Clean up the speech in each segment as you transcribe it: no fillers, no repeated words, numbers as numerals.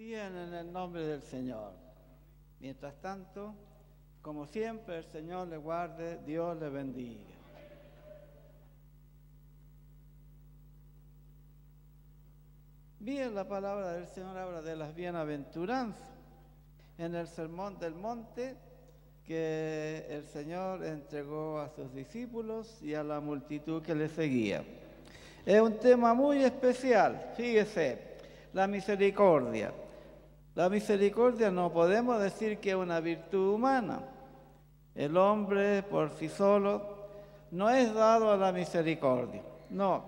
Bien, en el nombre del Señor. Mientras tanto, como siempre, el Señor le guarde, Dios le bendiga. Bien, la palabra del Señor habla de las bienaventuranzas. En el Sermón del Monte que el Señor entregó a sus discípulos y a la multitud que le seguía. Es un tema muy especial, fíjese, la misericordia. La misericordia no podemos decir que es una virtud humana. El hombre por sí solo no es dado a la misericordia, no.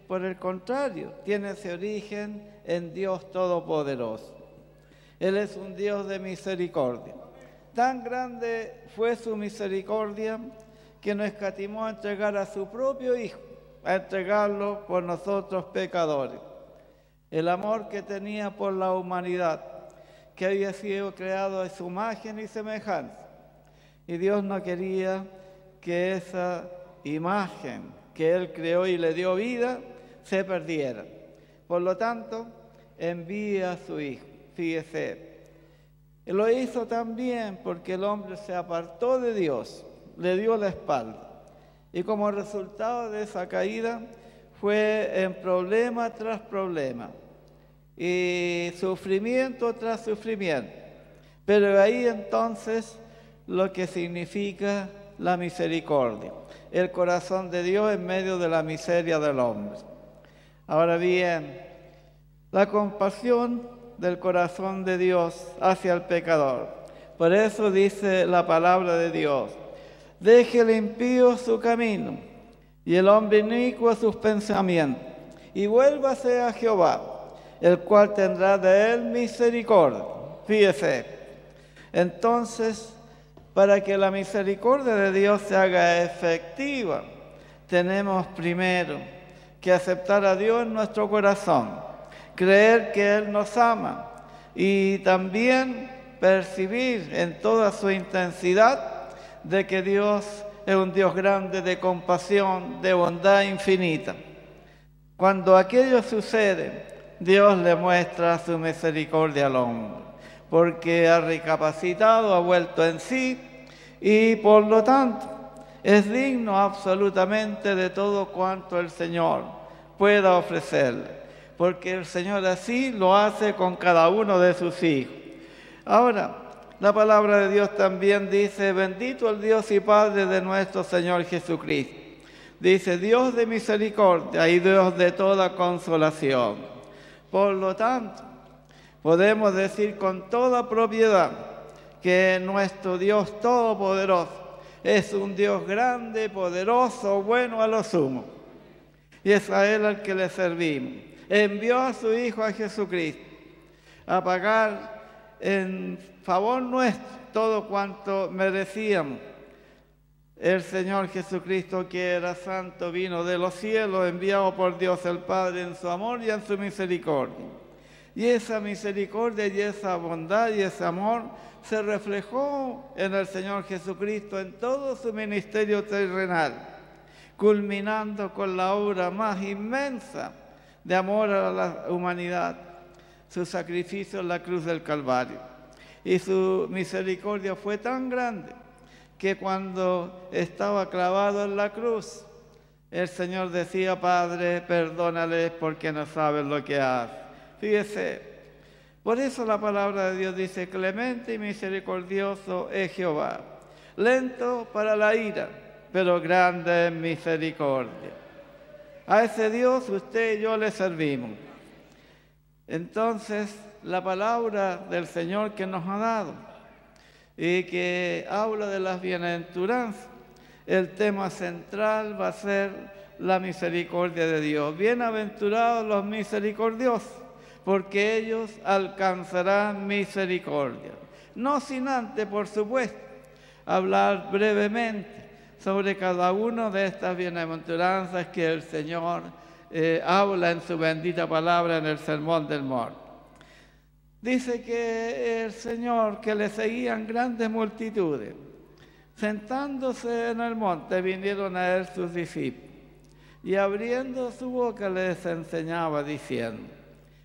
Por el contrario, tiene ese origen en Dios Todopoderoso. Él es un Dios de misericordia. Tan grande fue su misericordia que no escatimó a entregar a su propio Hijo, a entregarlo por nosotros pecadores. El amor que tenía por la humanidad, que había sido creado a su imagen y semejanza. Y Dios no quería que esa imagen que Él creó y le dio vida se perdiera. Por lo tanto, envía a su Hijo. Fíjese, Él lo hizo también porque el hombre se apartó de Dios, le dio la espalda. Y como resultado de esa caída, fue en problema tras problema y sufrimiento tras sufrimiento. Pero ahí entonces lo que significa la misericordia, el corazón de Dios en medio de la miseria del hombre. Ahora bien, la compasión del corazón de Dios hacia el pecador. Por eso dice la palabra de Dios: deje el impío su camino y el hombre inicuo sus pensamientos, y vuélvase a Jehová, el cual tendrá de él misericordia. Fíjese, entonces, para que la misericordia de Dios se haga efectiva, tenemos primero que aceptar a Dios en nuestro corazón, creer que Él nos ama y también percibir en toda su intensidad de que Dios es un Dios grande de compasión, de bondad infinita. Cuando aquello sucede, Dios le muestra su misericordia al hombre, porque ha recapacitado, ha vuelto en sí y por lo tanto es digno absolutamente de todo cuanto el Señor pueda ofrecerle, porque el Señor así lo hace con cada uno de sus hijos. Ahora, la palabra de Dios también dice: bendito el Dios y Padre de nuestro Señor Jesucristo. Dice: Dios de misericordia y Dios de toda consolación. Por lo tanto, podemos decir con toda propiedad que nuestro Dios Todopoderoso es un Dios grande, poderoso, bueno a lo sumo. Y es a Él al que le servimos. Envió a su Hijo, a Jesucristo, a pagar en favor nuestro todo cuanto merecíamos. El Señor Jesucristo, que era santo, vino de los cielos, enviado por Dios el Padre en su amor y en su misericordia. Y esa misericordia y esa bondad y ese amor se reflejó en el Señor Jesucristo en todo su ministerio terrenal, culminando con la obra más inmensa de amor a la humanidad, su sacrificio en la cruz del Calvario. Y su misericordia fue tan grande que cuando estaba clavado en la cruz, el Señor decía: Padre, perdónales porque no saben lo que hacen. Fíjese, por eso la palabra de Dios dice: clemente y misericordioso es Jehová, lento para la ira, pero grande en misericordia. A ese Dios usted y yo le servimos. Entonces, la palabra del Señor que nos ha dado y que habla de las bienaventuranzas, el tema central va a ser la misericordia de Dios. Bienaventurados los misericordiosos, porque ellos alcanzarán misericordia. No sin antes, por supuesto, hablar brevemente sobre cada una de estas bienaventuranzas que el Señor habla en su bendita palabra en el Sermón del Monte. Dice que el Señor, que le seguían grandes multitudes, sentándose en el monte, vinieron a él sus discípulos, y abriendo su boca les enseñaba diciendo: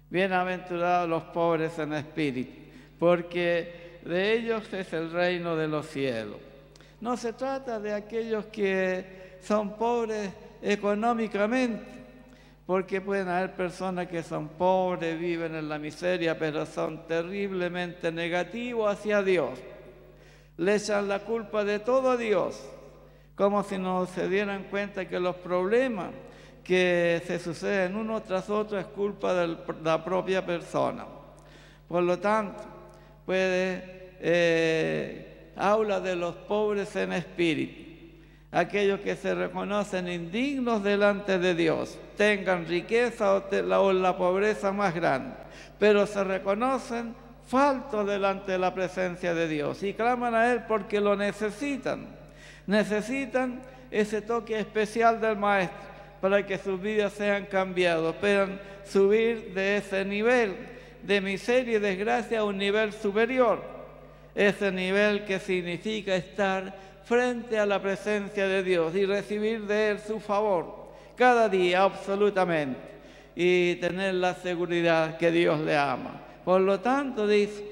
Bienaventurados los pobres en espíritu, porque de ellos es el reino de los cielos. No se trata de aquellos que son pobres económicamente, porque pueden haber personas que son pobres, viven en la miseria, pero son terriblemente negativos hacia Dios. Le echan la culpa de todo a Dios, como si no se dieran cuenta que los problemas que se suceden uno tras otro es culpa de la propia persona. Por lo tanto, habla de los pobres en espíritu, aquellos que se reconocen indignos delante de Dios, tengan riqueza o la pobreza más grande, pero se reconocen faltos delante de la presencia de Dios y claman a Él porque lo necesitan. Necesitan ese toque especial del Maestro para que sus vidas sean cambiadas, puedan subir de ese nivel de miseria y desgracia a un nivel superior. Ese nivel que significa estar frente a la presencia de Dios y recibir de Él su favor cada día absolutamente y tener la seguridad que Dios le ama. Por lo tanto, dice,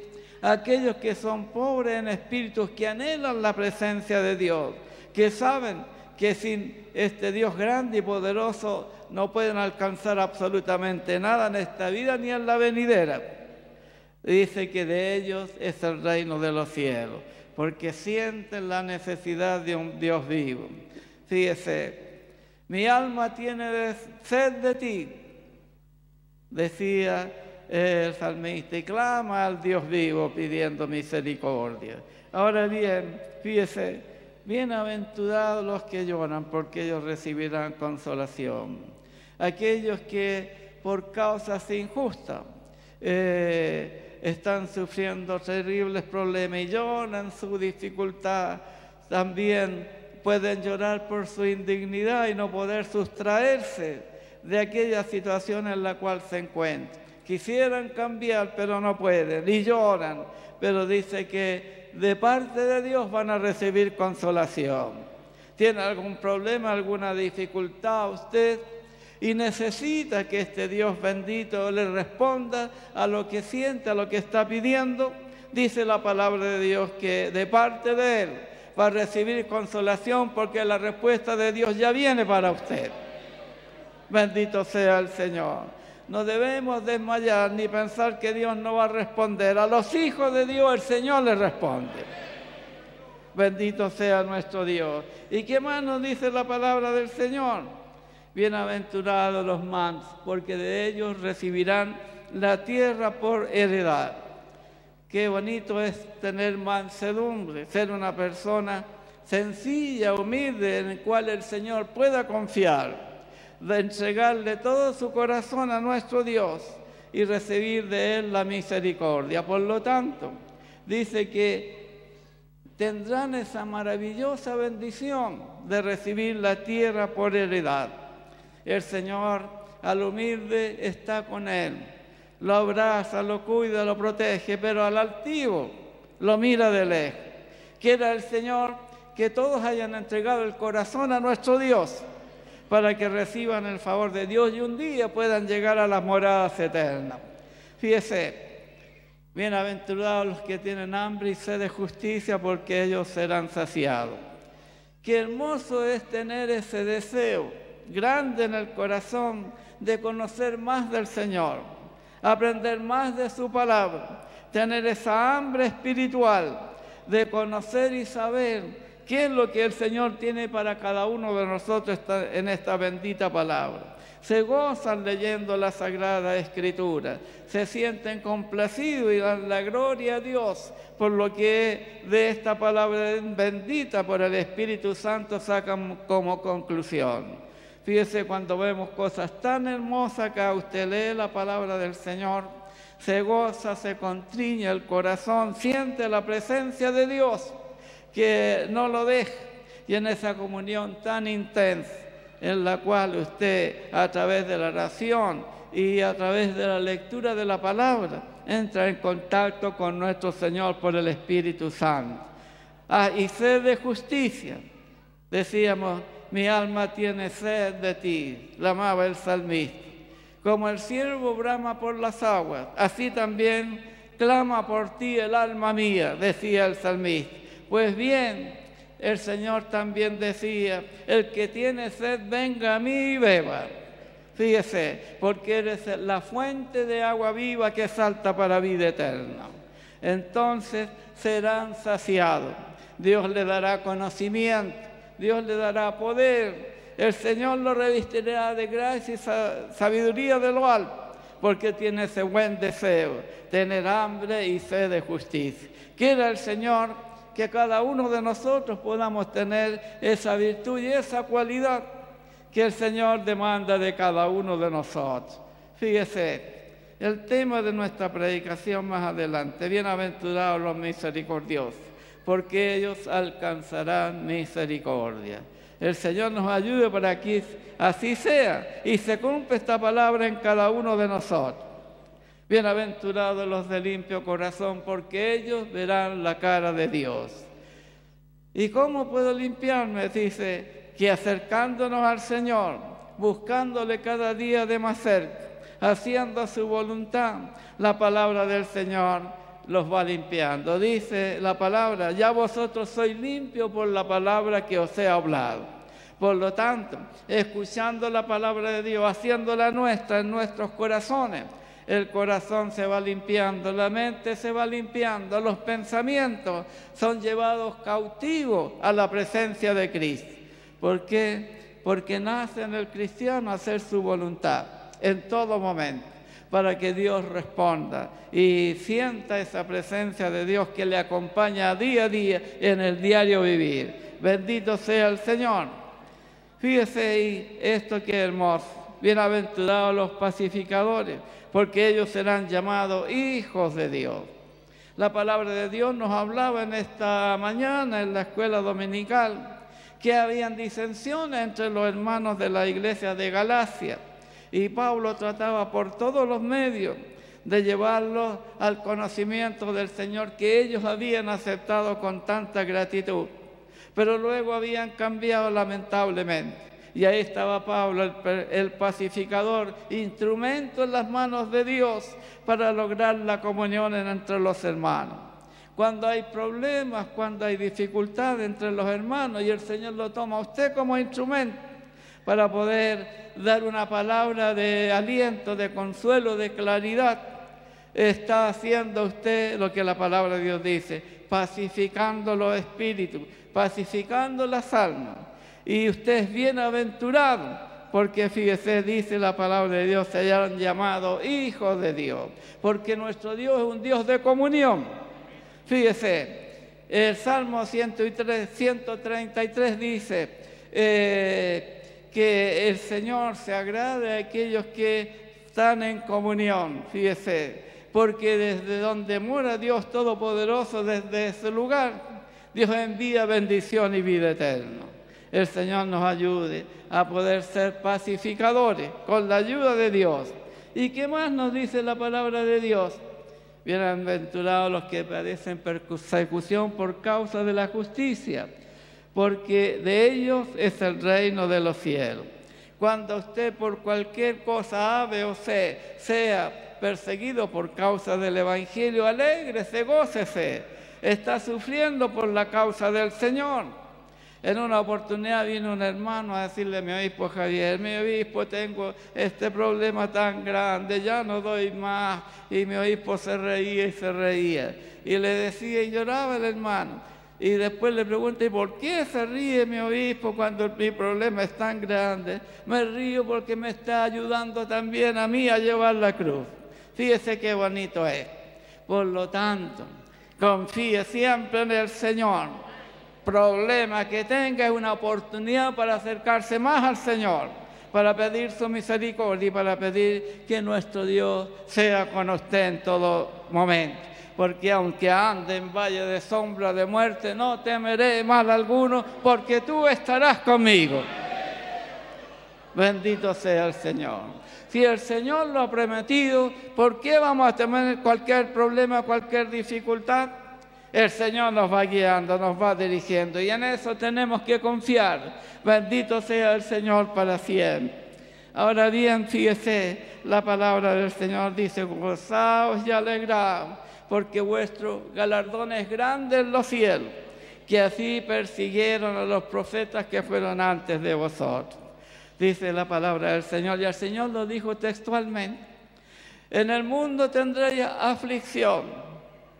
aquellos que son pobres en espíritu, que anhelan la presencia de Dios, que saben que sin este Dios grande y poderoso no pueden alcanzar absolutamente nada en esta vida ni en la venidera. Dice que de ellos es el reino de los cielos, porque sienten la necesidad de un Dios vivo. Fíjese, mi alma tiene sed de ti, decía el salmista, y clama al Dios vivo pidiendo misericordia. Ahora bien, fíjese, bienaventurados los que lloran, porque ellos recibirán consolación. Aquellos que por causas injustas están sufriendo terribles problemas y lloran su dificultad, también pueden llorar por su indignidad y no poder sustraerse de aquella situación en la cual se encuentran. Quisieran cambiar, pero no pueden, y lloran, pero dice que de parte de Dios van a recibir consolación. ¿Tiene algún problema, alguna dificultad usted? Y necesita que este Dios bendito le responda a lo que siente, a lo que está pidiendo. Dice la palabra de Dios que de parte de Él va a recibir consolación, porque la respuesta de Dios ya viene para usted. Bendito sea el Señor. No debemos desmayar ni pensar que Dios no va a responder. A los hijos de Dios el Señor les responde. Bendito sea nuestro Dios. ¿Y qué más nos dice la palabra del Señor? Bienaventurados los mansos, porque de ellos recibirán la tierra por heredad. Qué bonito es tener mansedumbre, ser una persona sencilla, humilde, en la cual el Señor pueda confiar, de entregarle todo su corazón a nuestro Dios y recibir de Él la misericordia. Por lo tanto, dice que tendrán esa maravillosa bendición de recibir la tierra por heredad. El Señor al humilde está con él, lo abraza, lo cuida, lo protege, pero al altivo lo mira de lejos. Quiera el Señor que todos hayan entregado el corazón a nuestro Dios, para que reciban el favor de Dios y un día puedan llegar a las moradas eternas. Fíjese, bienaventurados los que tienen hambre y sed de justicia, porque ellos serán saciados. Qué hermoso es tener ese deseo grande en el corazón de conocer más del Señor, aprender más de su palabra, tener esa hambre espiritual de conocer y saber qué es lo que el Señor tiene para cada uno de nosotros en esta bendita palabra. Se gozan leyendo la Sagrada Escritura, se sienten complacidos y dan la gloria a Dios por lo que de esta palabra bendita por el Espíritu Santo sacan como conclusión. Fíjese, cuando vemos cosas tan hermosas que usted lee la palabra del Señor, se goza, se contriña el corazón, siente la presencia de Dios, que no lo deja, y en esa comunión tan intensa en la cual usted, a través de la oración y a través de la lectura de la palabra, entra en contacto con nuestro Señor por el Espíritu Santo. Y sed de justicia, decíamos, mi alma tiene sed de ti, la amaba el salmista. Como el ciervo brama por las aguas, así también clama por ti el alma mía, decía el salmista. Pues bien, el Señor también decía, el que tiene sed, venga a mí y beba. Fíjese, porque eres la fuente de agua viva que salta para vida eterna. Entonces serán saciados. Dios le dará conocimiento, Dios le dará poder. El Señor lo revestirá de gracia y sabiduría de lo alto, porque tiene ese buen deseo, tener hambre y sed de justicia. Quiera el Señor que cada uno de nosotros podamos tener esa virtud y esa cualidad que el Señor demanda de cada uno de nosotros. Fíjese, el tema de nuestra predicación más adelante, bienaventurados los misericordiosos, porque ellos alcanzarán misericordia. El Señor nos ayude para que así sea y se cumpla esta palabra en cada uno de nosotros. Bienaventurados los de limpio corazón, porque ellos verán la cara de Dios. ¿Y cómo puedo limpiarme? Dice, que acercándonos al Señor, buscándole cada día de más cerca, haciendo su voluntad, la palabra del Señor los va limpiando. Dice la palabra, ya vosotros sois limpios por la palabra que os he hablado. Por lo tanto, escuchando la palabra de Dios, haciéndola nuestra en nuestros corazones, el corazón se va limpiando, la mente se va limpiando, los pensamientos son llevados cautivos a la presencia de Cristo. ¿Por qué? Porque nace en el cristiano hacer su voluntad en todo momento, para que Dios responda y sienta esa presencia de Dios que le acompaña día a día en el diario vivir. Bendito sea el Señor. Fíjese y esto que hermoso. Bienaventurados los pacificadores, porque ellos serán llamados hijos de Dios. La palabra de Dios nos hablaba en esta mañana en la escuela dominical que habían disensiones entre los hermanos de la iglesia de Galacia. Y Pablo trataba por todos los medios de llevarlos al conocimiento del Señor que ellos habían aceptado con tanta gratitud. Pero luego habían cambiado lamentablemente. Y ahí estaba Pablo, el pacificador, instrumento en las manos de Dios para lograr la comunión entre los hermanos. Cuando hay problemas, cuando hay dificultades entre los hermanos y el Señor lo toma a usted como instrumento para poder dar una palabra de aliento, de consuelo, de claridad, está haciendo usted lo que la palabra de Dios dice, pacificando los espíritus, pacificando las almas. Y usted es bienaventurado, porque fíjese, dice la palabra de Dios, se hayan llamado hijos de Dios, porque nuestro Dios es un Dios de comunión. Fíjese, el Salmo 133 dice que el Señor se agrade a aquellos que están en comunión. Fíjese, porque desde donde mora Dios Todopoderoso, desde ese lugar, Dios envía bendición y vida eterna. El Señor nos ayude a poder ser pacificadores con la ayuda de Dios. ¿Y qué más nos dice la palabra de Dios? Bienaventurados los que padecen persecución por causa de la justicia, porque de ellos es el reino de los cielos. Cuando usted por cualquier cosa A, B o C sea perseguido por causa del Evangelio, alégrese, gócese, está sufriendo por la causa del Señor. En una oportunidad vino un hermano a decirle a mi obispo Javier, mi obispo, tengo este problema tan grande, ya no doy más. Y mi obispo se reía y se reía. Y le decía y lloraba el hermano. Y después le pregunté, ¿y por qué se ríe mi obispo cuando mi problema es tan grande? Me río porque me está ayudando también a mí a llevar la cruz. Fíjese qué bonito es. Por lo tanto, confíe siempre en el Señor. Problema que tenga es una oportunidad para acercarse más al Señor, para pedir su misericordia y para pedir que nuestro Dios sea con usted en todo momento. Porque aunque ande en valle de sombra de muerte, no temeré mal alguno, porque tú estarás conmigo. Bendito sea el Señor. Si el Señor lo ha prometido, ¿por qué vamos a tener cualquier problema, cualquier dificultad? El Señor nos va guiando, nos va dirigiendo y en eso tenemos que confiar. Bendito sea el Señor para siempre. Ahora bien, fíjese, la palabra del Señor dice, gozaos y alegraos, porque vuestro galardón es grande en los cielos, que así persiguieron a los profetas que fueron antes de vosotros. Dice la palabra del Señor, y el Señor lo dijo textualmente, en el mundo tendréis aflicción,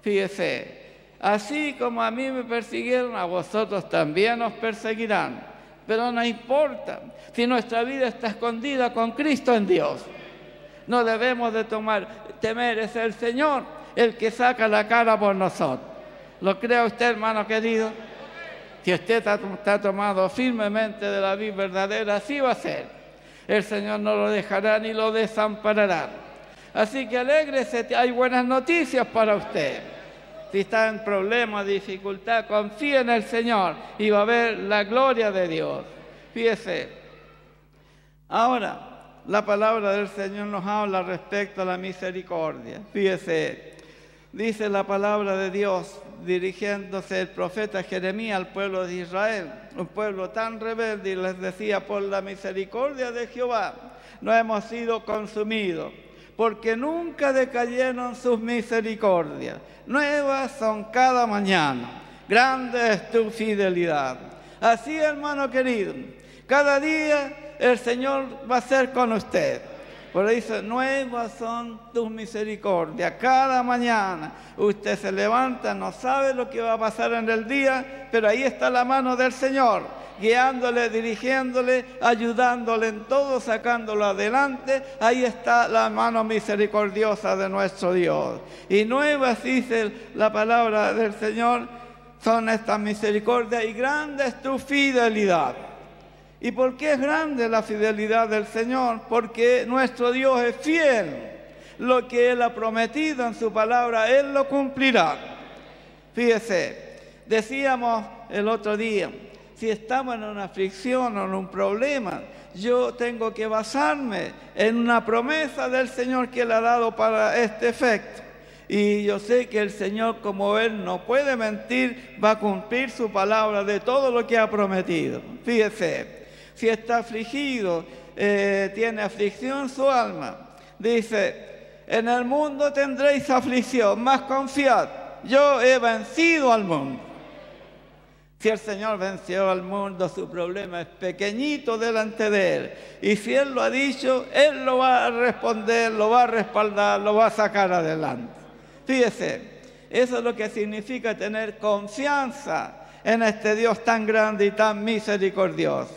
fíjese, así como a mí me persiguieron, a vosotros también os perseguirán. Pero no importa, si nuestra vida está escondida con Cristo en Dios, no debemos de temer, es el Señor el que saca la cara por nosotros. ¿Lo cree usted, hermano querido? Si usted está tomado firmemente de la vida verdadera, así va a ser. El Señor no lo dejará ni lo desamparará. Así que alégrese, hay buenas noticias para usted. Si está en problema, dificultad, confíe en el Señor y va a ver la gloria de Dios. Fíjese. Ahora, la palabra del Señor nos habla respecto a la misericordia. Fíjese, dice la palabra de Dios, dirigiéndose el profeta Jeremías al pueblo de Israel, un pueblo tan rebelde, y les decía, por la misericordia de Jehová no hemos sido consumidos, porque nunca decayeron sus misericordias. Nuevas son cada mañana. Grande es tu fidelidad. Así, hermano querido, cada día el Señor va a ser con usted. Por eso dice, nuevas son tus misericordias. Cada mañana usted se levanta, no sabe lo que va a pasar en el día, pero ahí está la mano del Señor, guiándole, dirigiéndole, ayudándole en todo, sacándolo adelante. Ahí está la mano misericordiosa de nuestro Dios. Y nuevas, dice la palabra del Señor, son estas misericordias, y grande es tu fidelidad. ¿Y por qué es grande la fidelidad del Señor? Porque nuestro Dios es fiel. Lo que Él ha prometido en su palabra, Él lo cumplirá. Fíjese, decíamos el otro día, si estamos en una aflicción o en un problema, yo tengo que basarme en una promesa del Señor que Él ha dado para este efecto. Y yo sé que el Señor, como Él no puede mentir, va a cumplir su palabra de todo lo que ha prometido. Fíjese, si está afligido, tiene aflicción su alma, dice, en el mundo tendréis aflicción, mas confiad, yo he vencido al mundo. Si el Señor venció al mundo, su problema es pequeñito delante de Él. Y si Él lo ha dicho, Él lo va a responder, lo va a respaldar, lo va a sacar adelante. Fíjese, eso es lo que significa tener confianza en este Dios tan grande y tan misericordioso.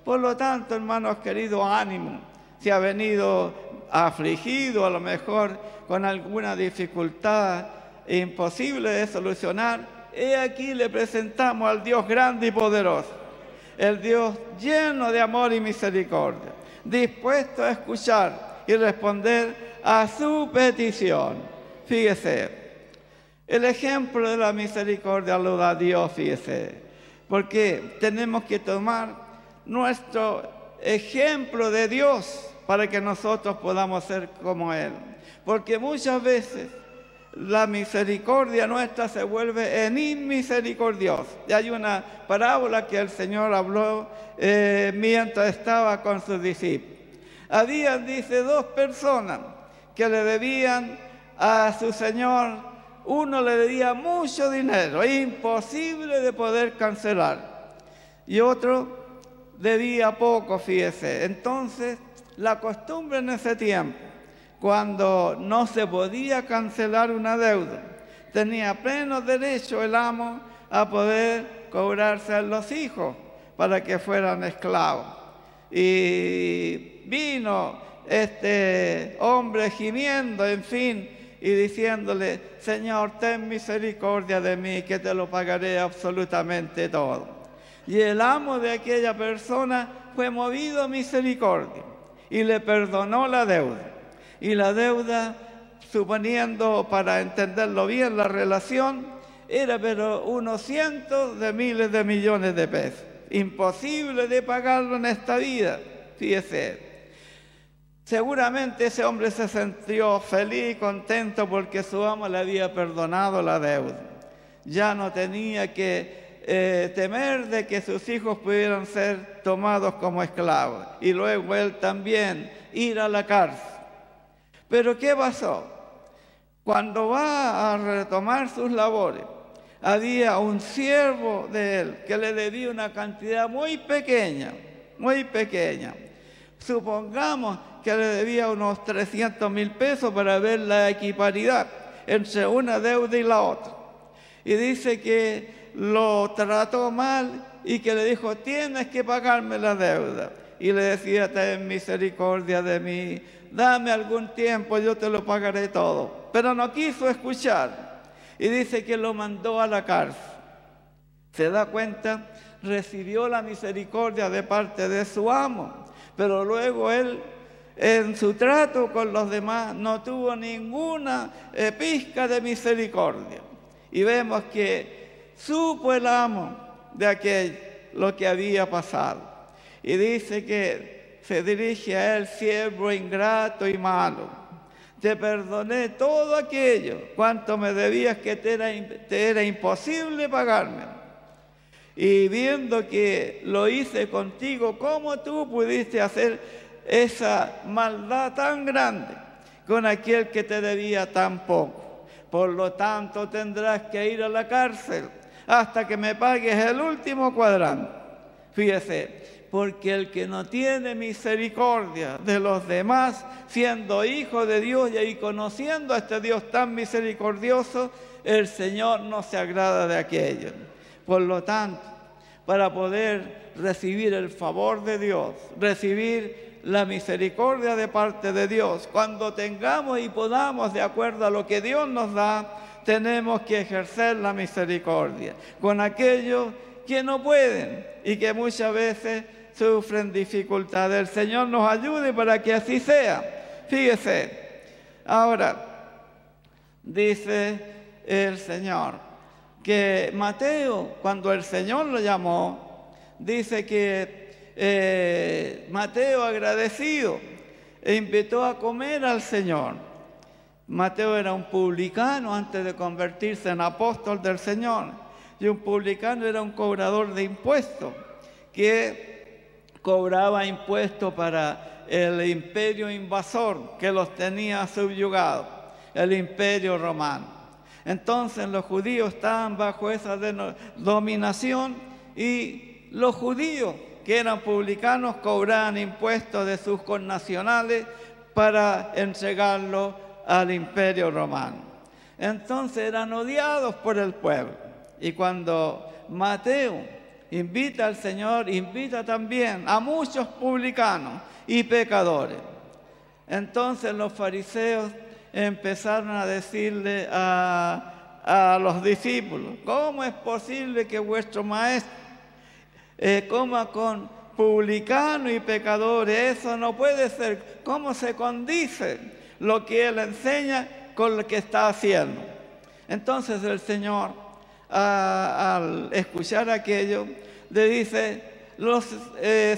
Por lo tanto, hermanos queridos, ánimo. Si ha venido afligido, a lo mejor con alguna dificultad imposible de solucionar, he aquí le presentamos al Dios grande y poderoso, el Dios lleno de amor y misericordia, dispuesto a escuchar y responder a su petición. Fíjese, el ejemplo de la misericordia lo da Dios, fíjese, porque tenemos que tomar nuestro ejemplo de Dios para que nosotros podamos ser como Él. Porque muchas veces la misericordia nuestra se vuelve en inmisericordiosa. Y hay una parábola que el Señor habló mientras estaba con sus discípulos. Habían, dice, dos personas que le debían a su Señor. Uno le debía mucho dinero, imposible de poder cancelar. Y otro debía poco, fíjese. Entonces, la costumbre en ese tiempo, cuando no se podía cancelar una deuda, tenía pleno derecho el amo a poder cobrarse a los hijos para que fueran esclavos. Y vino este hombre gimiendo, en fin, y diciéndole, Señor, ten misericordia de mí, que te lo pagaré absolutamente todo. Y el amo de aquella persona fue movido a misericordia y le perdonó la deuda. Y la deuda, suponiendo, para entenderlo bien, la relación, era pero unos cientos de miles de millones de pesos. Imposible de pagarlo en esta vida, fíjese. Seguramente ese hombre se sintió feliz y contento porque su amo le había perdonado la deuda. Ya no tenía que temer de que sus hijos pudieran ser tomados como esclavos. Y luego él también ir a la cárcel. Pero ¿qué pasó? Cuando va a retomar sus labores, había un siervo de él que le debía una cantidad muy pequeña, muy pequeña. Supongamos que le debía unos 300.000 pesos para ver la equiparidad entre una deuda y la otra. Y dice que lo trató mal y que le dijo, tienes que pagarme la deuda. Y le decía, ten misericordia de mí, dame algún tiempo, yo te lo pagaré todo. Pero no quiso escuchar. Y dice que lo mandó a la cárcel. ¿Se da cuenta? Recibió la misericordia de parte de su amo. Pero luego él, en su trato con los demás, no tuvo ninguna pizca de misericordia. Y vemos que supo el amo de aquello, lo que había pasado. Y dice que se dirige a él, siervo ingrato y malo. Te perdoné todo aquello, cuanto me debías que te era imposible pagarme. Y viendo que lo hice contigo, ¿cómo tú pudiste hacer esa maldad tan grande con aquel que te debía tan poco? Por lo tanto, tendrás que ir a la cárcel hasta que me pagues el último cuadrante. Fíjese, porque el que no tiene misericordia de los demás, siendo hijo de Dios y conociendo a este Dios tan misericordioso, el Señor no se agrada de aquello. Por lo tanto, para poder recibir el favor de Dios, recibir la misericordia de parte de Dios, cuando tengamos y podamos, de acuerdo a lo que Dios nos da, tenemos que ejercer la misericordia con aquellos que no pueden y que muchas veces sufren dificultades. El Señor nos ayude para que así sea. Fíjese, ahora dice el Señor que Mateo, cuando el Señor lo llamó, dice que Mateo, agradecido, invitó a comer al Señor. Mateo era un publicano antes de convertirse en apóstol del Señor. Y un publicano era un cobrador de impuestos, que cobraba impuestos para el imperio invasor que los tenía subyugados, el imperio romano. Entonces los judíos estaban bajo esa dominación y los judíos que eran publicanos cobraban impuestos de sus connacionales para entregarlo al imperio romano. Entonces eran odiados por el pueblo. Y cuando Mateo invita al Señor, invita también a muchos publicanos y pecadores. Entonces los fariseos empezaron a decirle a los discípulos, ¿cómo es posible que vuestro maestro coma con publicanos y pecadores? Eso no puede ser. ¿Cómo se condice lo que él enseña con lo que está haciendo? Entonces el Señor, al escuchar aquello, le dice, los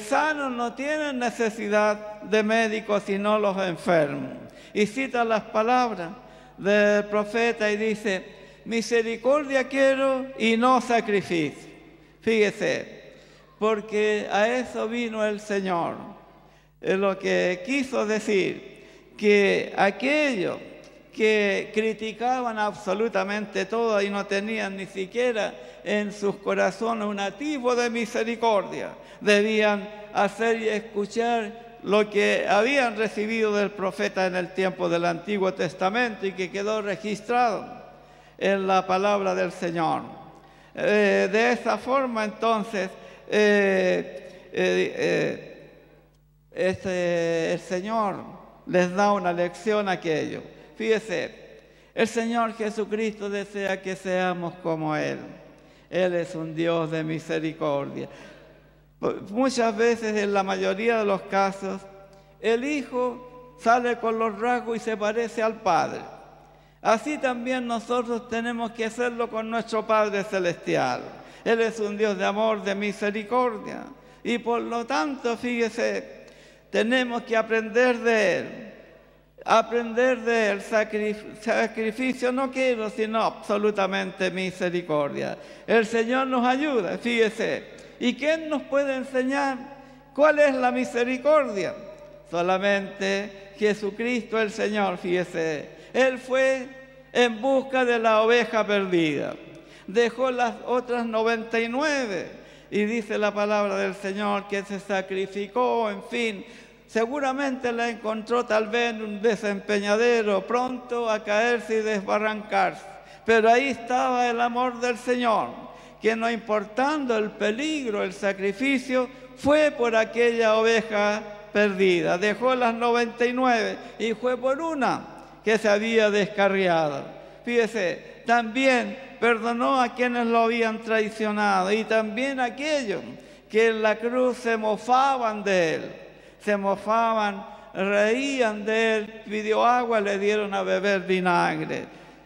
sanos no tienen necesidad de médicos sino los enfermos. Y cita las palabras del profeta y dice, misericordia quiero y no sacrificio. Fíjese, porque a eso vino el Señor. Lo que quiso decir, que aquellos que criticaban absolutamente todo y no tenían ni siquiera en sus corazones un atisbo de misericordia, debían hacer y escuchar lo que habían recibido del profeta en el tiempo del Antiguo Testamento y que quedó registrado en la palabra del Señor. De esa forma, entonces, el Señor les da una lección a aquello. Fíjese, el Señor Jesucristo desea que seamos como Él. Él es un Dios de misericordia. Muchas veces, en la mayoría de los casos, el Hijo sale con los rasgos y se parece al Padre. Así también nosotros tenemos que hacerlo con nuestro Padre Celestial. Él es un Dios de amor, de misericordia. Y por lo tanto, fíjese, tenemos que aprender de Él. aprender de él. Sacrificio no quiero, sino absolutamente misericordia. El Señor nos ayuda, fíjese. ¿Y quién nos puede enseñar cuál es la misericordia? Solamente Jesucristo el Señor, fíjese. Él fue en busca de la oveja perdida. Dejó las otras 99 y dice la palabra del Señor que se sacrificó, en fin. Seguramente la encontró tal vez en un desempeñadero, pronto a caerse y desbarrancarse. Pero ahí estaba el amor del Señor, que no importando el peligro, el sacrificio, fue por aquella oveja perdida. Dejó las 99 y fue por una que se había descarriado. Fíjese, también perdonó a quienes lo habían traicionado y también a aquellos que en la cruz se mofaban de él. Se mofaban, reían de él, pidió agua, le dieron a beber vinagre.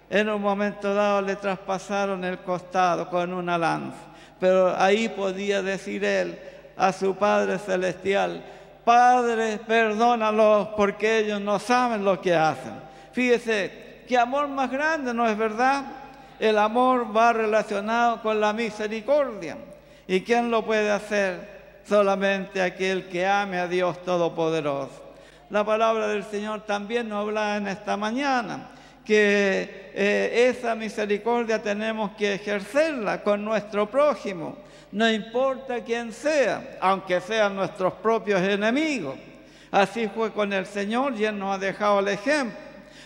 En un momento dado le traspasaron el costado con una lanza. Pero ahí podía decir él a su Padre Celestial: Padre, perdónalos porque ellos no saben lo que hacen. Fíjese, qué amor más grande, ¿no es verdad? El amor va relacionado con la misericordia. ¿Y quién lo puede hacer? Solamente aquel que ame a Dios Todopoderoso. La palabra del Señor también nos habla en esta mañana que esa misericordia tenemos que ejercerla con nuestro prójimo, no importa quién sea, aunque sean nuestros propios enemigos. Así fue con el Señor y Él nos ha dejado el ejemplo.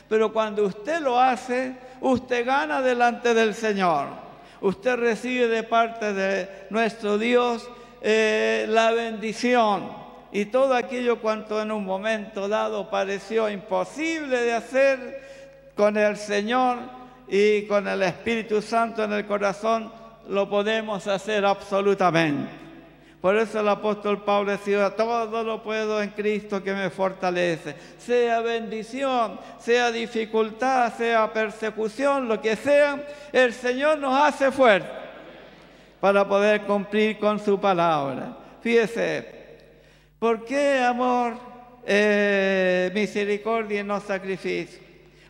Pero cuando usted lo hace, usted gana delante del Señor. Usted recibe de parte de nuestro Dios la bendición y todo aquello cuanto en un momento dado pareció imposible de hacer, con el Señor y con el Espíritu Santo en el corazón lo podemos hacer absolutamente. Por eso el apóstol Pablo decía: todo lo puedo en Cristo que me fortalece. Sea bendición, sea dificultad, sea persecución, lo que sea, el Señor nos hace fuertes para poder cumplir con su palabra. Fíjese, ¿por qué amor, misericordia y no sacrificio?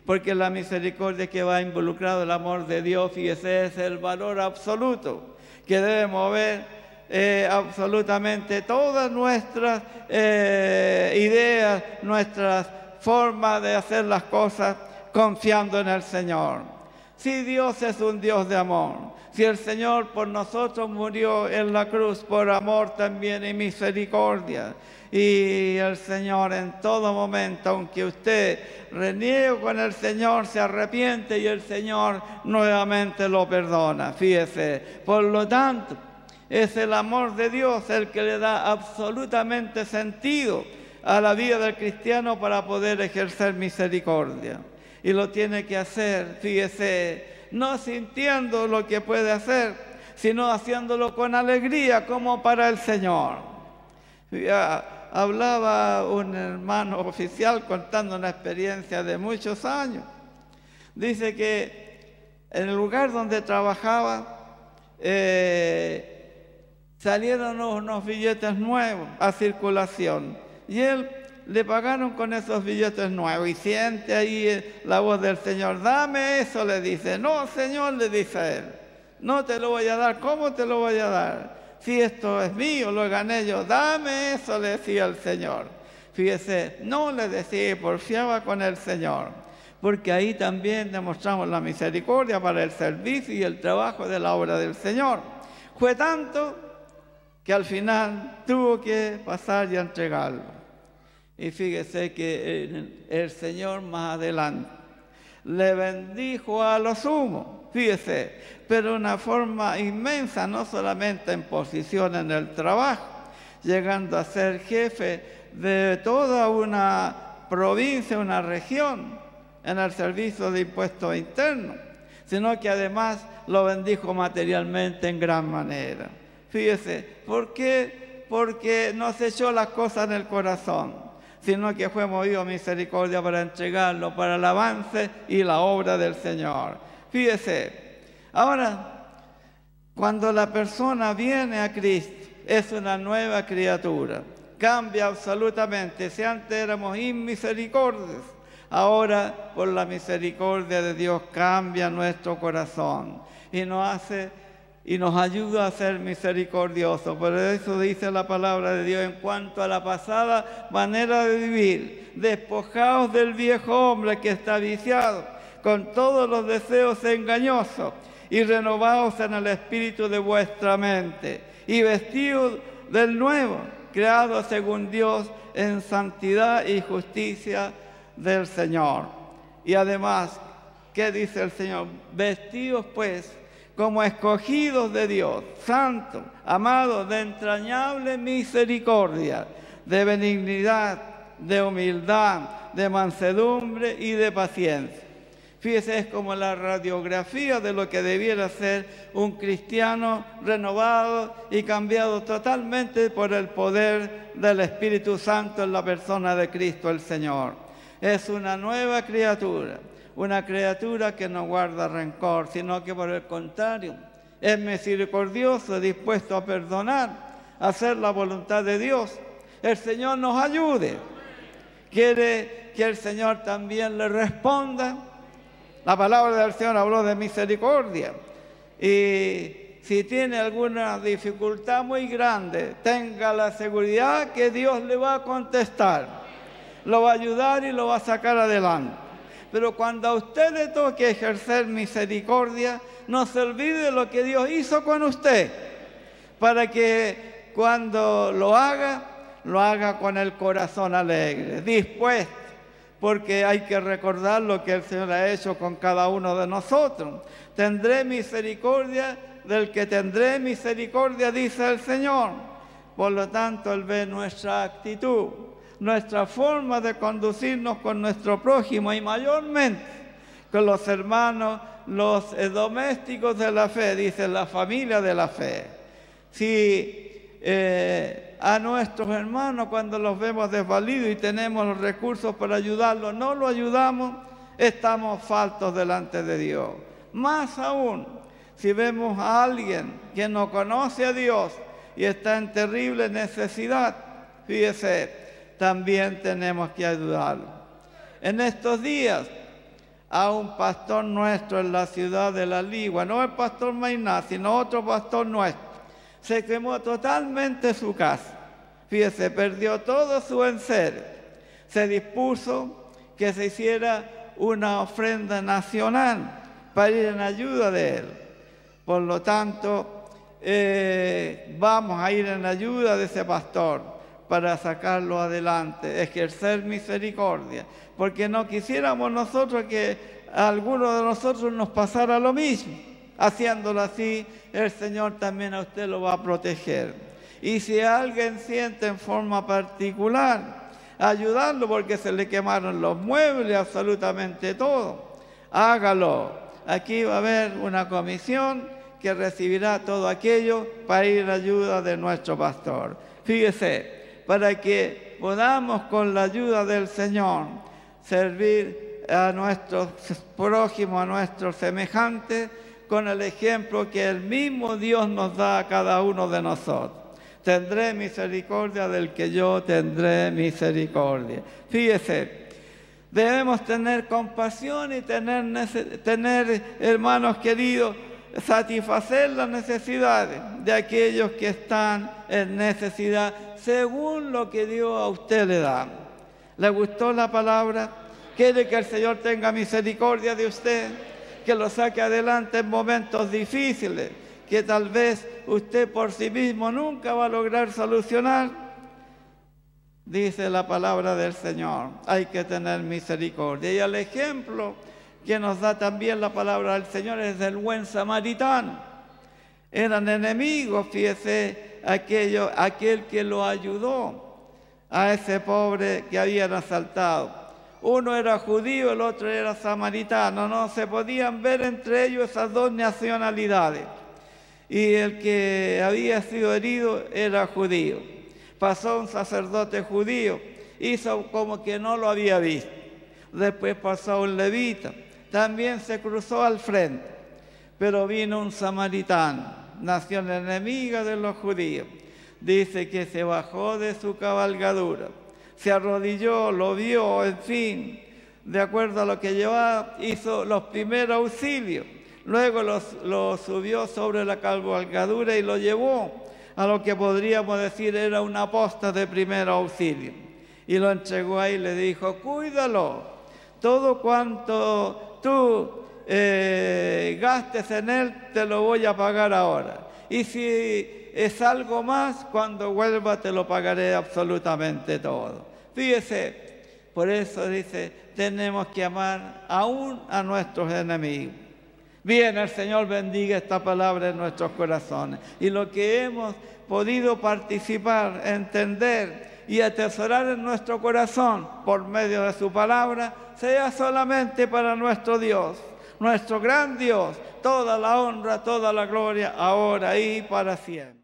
Porque la misericordia que va involucrado el amor de Dios, fíjese, es el valor absoluto que debe mover absolutamente todas nuestras ideas, nuestras formas de hacer las cosas confiando en el Señor. Si Dios es un Dios de amor, si el Señor por nosotros murió en la cruz por amor también y misericordia, y el Señor en todo momento, aunque usted reniegue con el Señor, se arrepiente y el Señor nuevamente lo perdona. Fíjese, por lo tanto, es el amor de Dios el que le da absolutamente sentido a la vida del cristiano para poder ejercer misericordia. Y lo tiene que hacer, fíjese, no sintiendo lo que puede hacer, sino haciéndolo con alegría como para el Señor. Hablaba un hermano oficial contando una experiencia de muchos años. Dice que en el lugar donde trabajaba salieron unos billetes nuevos a circulación y él le pagaron con esos billetes nuevos y siente ahí la voz del Señor: dame eso, le dice. No, Señor, le dice a él, no te lo voy a dar. ¿Cómo te lo voy a dar? Si esto es mío, lo gané yo. Dame eso, le decía el Señor. Fíjese, no le decía, porfiaba con el Señor, porque ahí también demostramos la misericordia para el servicio y el trabajo de la obra del Señor. Fue tanto que al final tuvo que pasar y entregarlo. Y fíjese que el Señor más adelante le bendijo a lo sumo, fíjese, pero de una forma inmensa, no solamente en posición en el trabajo, llegando a ser jefe de toda una provincia, una región, en el servicio de impuestos internos, sino que además lo bendijo materialmente en gran manera. Fíjese, ¿por qué? Porque no se echó las cosas en el corazón, sino que fue movido a misericordia para entregarlo para el avance y la obra del Señor. Fíjese, ahora, cuando la persona viene a Cristo, es una nueva criatura, cambia absolutamente. Si antes éramos inmisericordios, Ahora, por la misericordia de Dios, cambia nuestro corazón y nos ayuda a ser misericordiosos. Por eso dice la palabra de Dios en cuanto a la pasada manera de vivir: despojaos del viejo hombre que está viciado con todos los deseos engañosos y renovaos en el espíritu de vuestra mente y vestidos del nuevo, creado según Dios en santidad y justicia del Señor. Y además, ¿qué dice el Señor? Vestidos pues como escogidos de Dios, santos, amados, de entrañable misericordia, de benignidad, de humildad, de mansedumbre y de paciencia. Fíjese, es como la radiografía de lo que debiera ser un cristiano renovado y cambiado totalmente por el poder del Espíritu Santo en la persona de Cristo el Señor. Es una nueva criatura. Una criatura que no guarda rencor, sino que por el contrario es misericordioso, dispuesto a perdonar, a hacer la voluntad de Dios. El Señor nos ayude. Quiere que el Señor también le responda. La palabra del Señor habló de misericordia. Y si tiene alguna dificultad muy grande, tenga la seguridad que Dios le va a contestar. Lo va a ayudar y lo va a sacar adelante. Pero cuando a usted le toque ejercer misericordia, no se olvide lo que Dios hizo con usted, para que cuando lo haga con el corazón alegre, dispuesto, porque hay que recordar lo que el Señor ha hecho con cada uno de nosotros. Tendré misericordia del que tendré misericordia, dice el Señor. Por lo tanto, Él ve nuestra actitud, nuestra forma de conducirnos con nuestro prójimo y mayormente con los hermanos, los domésticos de la fe, dice la familia de la fe. Si a nuestros hermanos, cuando los vemos desvalidos y tenemos los recursos para ayudarlos, no los ayudamos, estamos faltos delante de Dios. Más aún, si vemos a alguien que no conoce a Dios y está en terrible necesidad, fíjese, también tenemos que ayudarlo. En estos días, a un pastor nuestro en la ciudad de La Ligua, no el pastor Mainá, sino otro pastor nuestro, se quemó totalmente su casa. Fíjese, perdió todo su enseres. Se dispuso que se hiciera una ofrenda nacional para ir en ayuda de él. Por lo tanto, vamos a ir en ayuda de ese pastor para sacarlo adelante, ejercer misericordia, porque no quisiéramos nosotros que a alguno de nosotros nos pasara lo mismo. Haciéndolo así, el Señor también a usted lo va a proteger. Y si alguien siente en forma particular, ayudarlo porque se le quemaron los muebles, absolutamente todo, hágalo. Aquí va a haber una comisión que recibirá todo aquello para ir a ayuda de nuestro pastor. Fíjese, para que podamos con la ayuda del Señor servir a nuestros prójimos, a nuestros semejantes, con el ejemplo que el mismo Dios nos da a cada uno de nosotros. Tendré misericordia del que yo tendré misericordia. Fíjese, debemos tener compasión y tener, hermanos queridos, satisfacer las necesidades de aquellos que están en necesidad, según lo que Dios a usted le da. ¿Le gustó la palabra? ¿Quiere que el Señor tenga misericordia de usted? Que lo saque adelante en momentos difíciles, que tal vez usted por sí mismo nunca va a lograr solucionar. Dice la palabra del Señor, hay que tener misericordia. Y el ejemplo que nos da también la palabra del Señor es del buen samaritano. Eran enemigos, fíjese, aquel que lo ayudó a ese pobre que habían asaltado. Uno era judío, el otro era samaritano. No se podían ver entre ellos esas dos nacionalidades. Y el que había sido herido era judío. Pasó un sacerdote judío, hizo como que no lo había visto. Después pasó un levita, también se cruzó al frente. Pero vino un samaritano, nación enemiga de los judíos. Dice que se bajó de su cabalgadura, se arrodilló, lo vio, en fin, de acuerdo a lo que llevaba, hizo los primeros auxilios. Luego lo subió sobre la cabalgadura y lo llevó a lo que podríamos decir era una posta de primer auxilio. Y lo entregó ahí y le dijo, cuídalo, todo cuanto tú gastes en él te lo voy a pagar ahora. Y si es algo más, cuando vuelva te lo pagaré absolutamente todo. Fíjese, por eso dice, tenemos que amar aún a nuestros enemigos. Bien, el Señor bendiga esta palabra en nuestros corazones. Y lo que hemos podido participar, entender y atesorar en nuestro corazón por medio de su palabra, sea solamente para nuestro Dios, nuestro gran Dios, toda la honra, toda la gloria, ahora y para siempre.